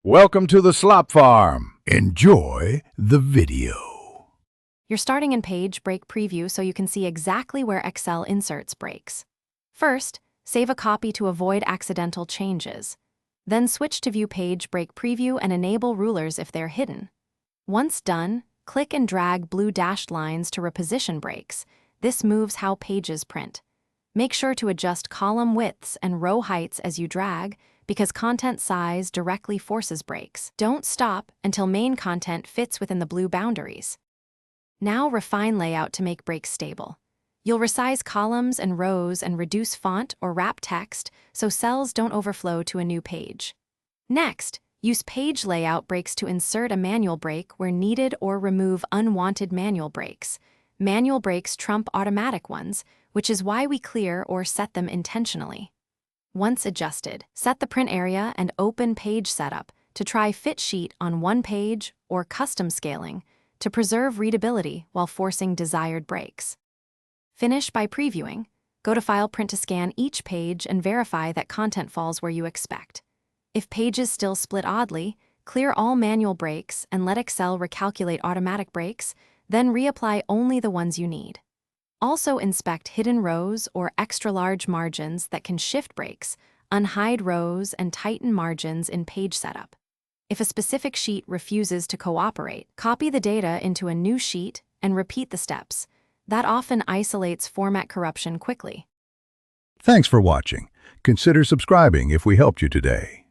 Welcome to the Slop Farm. Enjoy the video. You're starting in Page Break Preview so you can see exactly where Excel inserts breaks. First, save a copy to avoid accidental changes. Then switch to View Page Break Preview and enable rulers if they're hidden. Once done, click and drag blue dashed lines to reposition breaks. This moves how pages print. Make sure to adjust column widths and row heights as you drag, because content size directly forces breaks. Don't stop until main content fits within the blue boundaries. Now refine layout to make breaks stable. You'll resize columns and rows and reduce font or wrap text so cells don't overflow to a new page. Next, use page layout breaks to insert a manual break where needed or remove unwanted manual breaks. Manual breaks trump automatic ones, which is why we clear or set them intentionally. Once adjusted, set the print area and open Page Setup to try Fit Sheet on one page or custom scaling to preserve readability while forcing desired breaks. Finish by previewing. Go to File, Print to scan each page and verify that content falls where you expect. If pages still split oddly, clear all manual breaks and let Excel recalculate automatic breaks, then reapply only the ones you need. Also inspect hidden rows or extra-large margins that can shift breaks, unhide rows, and tighten margins in Page Setup. If a specific sheet refuses to cooperate, copy the data into a new sheet and repeat the steps. That often isolates format corruption quickly. Thanks for watching. Consider subscribing if we helped you today.